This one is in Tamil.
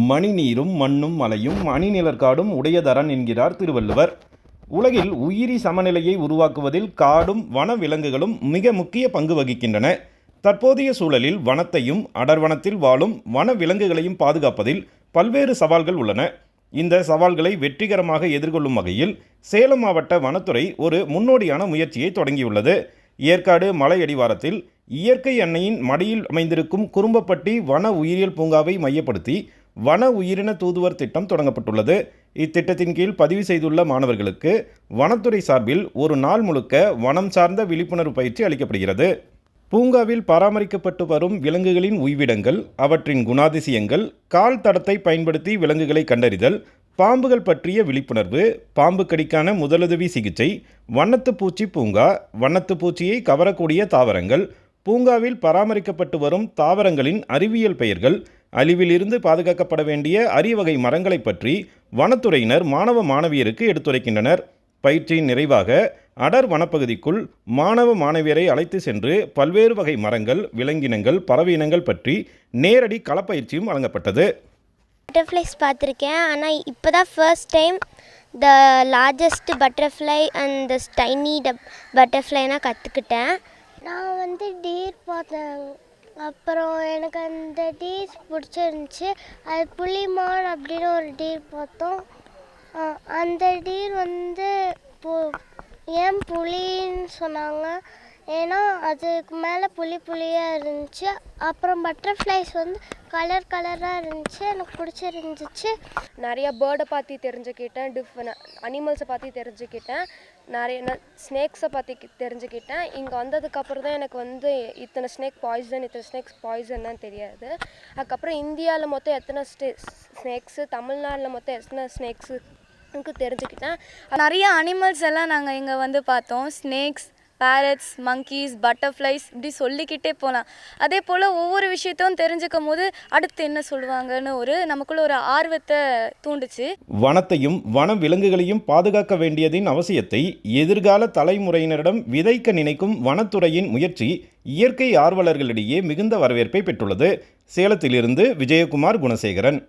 மணிநீரும் மண்ணும் மலையும் மணிநிலர்காடும் உடையதரன் என்கிறார் திருவள்ளுவர். உலகில் உயிரி சமநிலையை உருவாக்குவதில் காடும் வன விலங்குகளும் மிக முக்கிய பங்கு வகிக்கின்றன. தற்போதைய சூழலில் வனத்தையும் அடர்வனத்தில் வாழும் வன விலங்குகளையும் பாதுகாப்பதில் பல்வேறு சவால்கள் உள்ளன. இந்த சவால்களை வெற்றிகரமாக எதிர்கொள்ளும் வகையில் சேலம் மாவட்ட வனத்துறை ஒரு முன்னோடியான முயற்சியை தொடங்கியுள்ளது. ஏற்காடு மலை அடிவாரத்தில் இயற்கை அன்னையின் மடியில் அமைந்திருக்கும் குறும்பப்பட்டி வன உயிரியல் பூங்காவை மையப்படுத்தி வன உயிரின தூதுவர் திட்டம் தொடங்கப்பட்டுள்ளது. இத்திட்டத்தின் கீழ் பதிவு செய்துள்ள மாணவர்களுக்கு வனத்துறை சார்பில் ஒரு நாள் முழுக்க வனம் சார்ந்த விழிப்புணர்வு பயிற்சி அளிக்கப்படுகிறது. பூங்காவில் பராமரிக்கப்பட்டு வரும் விலங்குகளின் உய்விடங்கள், அவற்றின் குணாதிசயங்கள், கால் தடத்தை பயன்படுத்தி விலங்குகளை கண்டறிதல், பாம்புகள் பற்றிய விழிப்புணர்வு, பாம்பு கடிக்கான முதலுதவி சிகிச்சை, வண்ணத்துப்பூச்சி பூங்கா, வண்ணத்துப்பூச்சியை கவரக்கூடிய தாவரங்கள், பூங்காவில் பராமரிக்கப்பட்டு வரும் தாவரங்களின் அறிவியல் பெயர்கள், அழிவிலிருந்து பாதுகாக்கப்பட வேண்டிய அரிய வகை மரங்களை பற்றி வனத்துறையினர் மாணவ மாணவியருக்கு எடுத்துரைக்கின்றனர். பயிற்சியின் நிறைவாக அடர் வனப்பகுதிக்குள் மாணவ மாணவியரை அழைத்து சென்று பல்வேறு வகை மரங்கள், விலங்கினங்கள், பறவை இனங்கள் பற்றி நேரடி களப்பயிற்சியும் வழங்கப்பட்டது. பட்டர்ஃப்ளைஸ் பார்த்துருக்கேன், ஆனால் இப்போ தான் first time the largest butterfly and the tiny butterfly நான் கற்றுக்கிட்டேன். நான் டீர் பார்த்தேன். அப்புறம் எனக்கு அந்த டீர் பிடிச்சிருந்துச்சி. அது புலிமான் அப்படின்னு ஒரு டீர் பார்த்தோம். அந்த டீர் ஏன் புலின்னு சொன்னாங்க, ஏன்னா அதுக்கு மேலே புலியாக இருந்துச்சு. அப்புறம் பட்டர்ஃப்ளைஸ் கலர் கலராக இருந்துச்சு, எனக்கு பிடிச்சிருந்துச்சு. நிறைய பேர்டை பற்றி தெரிஞ்சுக்கிட்டேன், அனிமல்ஸை பற்றி தெரிஞ்சுக்கிட்டேன், நிறைய ஸ்னேக்ஸை பற்றி தெரிஞ்சுக்கிட்டேன். இங்கே வந்ததுக்கப்புறம் தான் எனக்கு இத்தனை ஸ்னேக் பாய்சன் தான் தெரியாது. அதுக்கப்புறம் இந்தியாவில் மொத்தம் எத்தனை ஸ்னேக்ஸு, தமிழ்நாட்டில் மொத்தம் எத்தனை ஸ்னேக்ஸு தெரிஞ்சுக்கிட்டேன். நிறைய அனிமல்ஸ் எல்லாம் நாங்கள் இங்கே பார்த்தோம். ஸ்னேக்ஸ், பேரட்ஸ், மங்கீஸ், பட்டர்ஃப்ளைஸ், இப்படி சொல்லிக்கிட்டே போகலாம். அதே போல் ஒவ்வொரு விஷயத்தையும் தெரிஞ்சுக்கும் போது அடுத்து என்ன சொல்லுவாங்கன்னு நமக்குள்ள ஒரு ஆர்வத்தை தூண்டுச்சு. வனத்தையும் வன விலங்குகளையும் பாதுகாக்க வேண்டியதின் அவசியத்தை எதிர்கால தலைமுறையினரிடம் விதைக்க நினைக்கும் வனத்துறையின் முயற்சி இயற்கை ஆர்வலர்களிடையே மிகுந்த வரவேற்பை பெற்றுள்ளது. சேலத்திலிருந்து விஜயகுமார் குணசேகரன்.